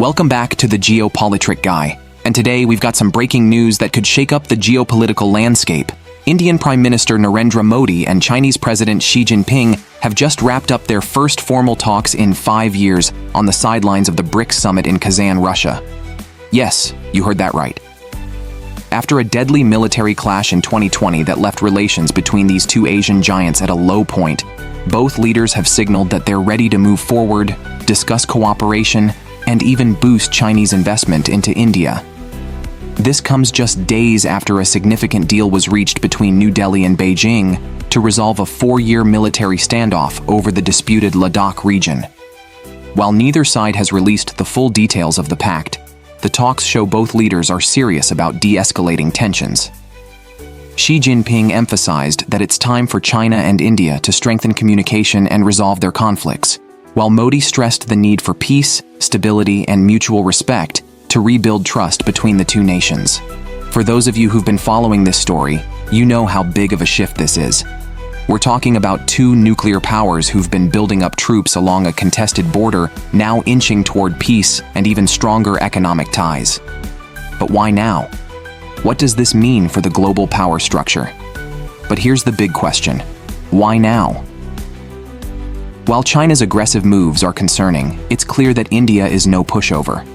Welcome back to the Geo-Politrick guy, and today we've got some breaking news that could shake up the geopolitical landscape. Indian Prime Minister Narendra Modi and Chinese President Xi Jinping have just wrapped up their first formal talks in 5 years on the sidelines of the BRICS summit in Kazan, Russia. Yes, you heard that right. After a deadly military clash in 2020 that left relations between these two Asian giants at a low point, both leaders have signaled that they're ready to move forward, discuss cooperation, and even boost Chinese investment into India. This comes just days after a significant deal was reached between New Delhi and Beijing to resolve a 4-year military standoff over the disputed Ladakh region. While neither side has released the full details of the pact, the talks show both leaders are serious about de-escalating tensions. Xi Jinping emphasized that it's time for China and India to strengthen communication and resolve their conflicts, while Modi stressed the need for peace, stability, and mutual respect to rebuild trust between the two nations. For those of you who've been following this story, you know how big of a shift this is. We're talking about two nuclear powers who've been building up troops along a contested border, now inching toward peace and even stronger economic ties. But why now? What does this mean for the global power structure? But here's the big question: why now? While China's aggressive moves are concerning, it's clear that India is no pushover.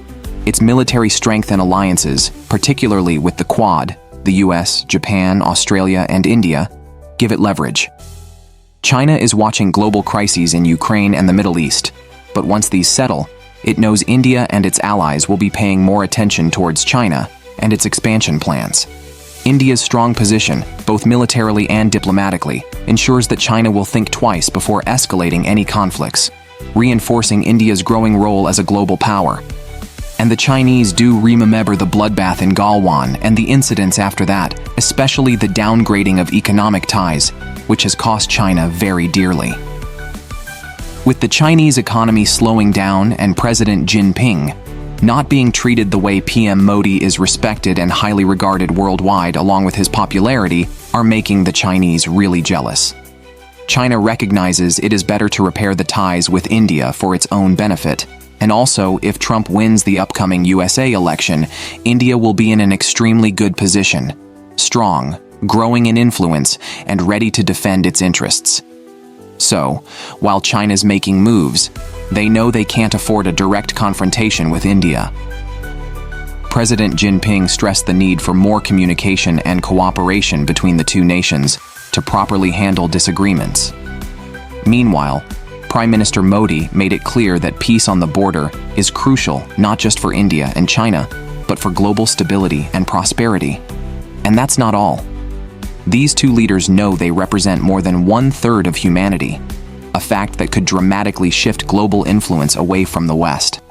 Its military strength and alliances, particularly with the Quad, the US, Japan, Australia, and India, give it leverage. China is watching global crises in Ukraine and the Middle East, but once these settle, it knows India and its allies will be paying more attention towards China and its expansion plans. India's strong position, both militarily and diplomatically, ensures that China will think twice before escalating any conflicts, reinforcing India's growing role as a global power. And the Chinese do remember the bloodbath in Galwan and the incidents after that, especially the downgrading of economic ties, which has cost China very dearly. With the Chinese economy slowing down and President Jinping not being treated the way PM Modi is respected and highly regarded worldwide, along with his popularity, are making the Chinese really jealous. China recognizes it is better to repair the ties with India for its own benefit. And also, if Trump wins the upcoming USA election, India will be in an extremely good position, strong, growing in influence, and ready to defend its interests. So, while China's making moves, they know they can't afford a direct confrontation with India. President Jinping stressed the need for more communication and cooperation between the two nations to properly handle disagreements. Meanwhile, Prime Minister Modi made it clear that peace on the border is crucial not just for India and China, but for global stability and prosperity. And that's not all. These two leaders know they represent more than 1/3 of humanity, a fact that could dramatically shift global influence away from the West.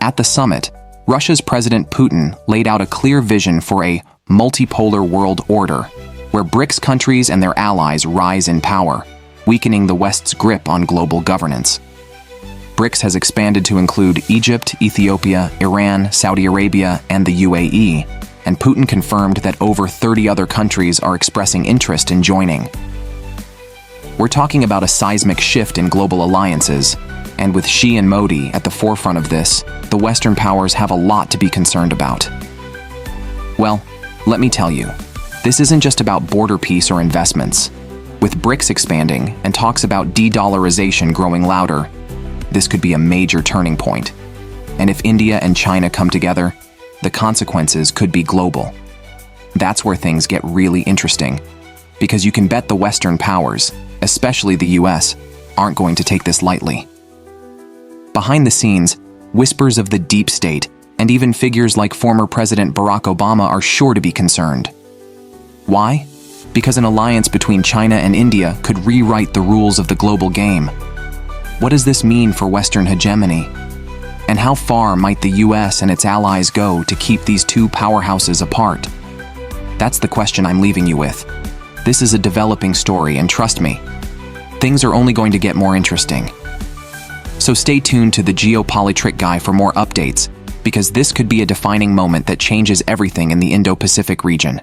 At the summit, Russia's President Putin laid out a clear vision for a multipolar world order, where BRICS countries and their allies rise in power, weakening the West's grip on global governance. BRICS has expanded to include Egypt, Ethiopia, Iran, Saudi Arabia, and the UAE, and Putin confirmed that over 30 other countries are expressing interest in joining. We're talking about a seismic shift in global alliances, and with Xi and Modi at the forefront of this, the Western powers have a lot to be concerned about. Well, let me tell you, this isn't just about border peace or investments. With BRICS expanding and talks about de-dollarization growing louder, this could be a major turning point. And if India and China come together, the consequences could be global. That's where things get really interesting, because you can bet the Western powers, especially the US, aren't going to take this lightly. Behind the scenes, whispers of the deep state and even figures like former President Barack Obama are sure to be concerned. Why? Because an alliance between China and India could rewrite the rules of the global game. What does this mean for Western hegemony? And how far might the US and its allies go to keep these two powerhouses apart? That's the question I'm leaving you with. This is a developing story, and trust me, things are only going to get more interesting. So stay tuned to the Geo-Politrick guy for more updates, because this could be a defining moment that changes everything in the Indo-Pacific region.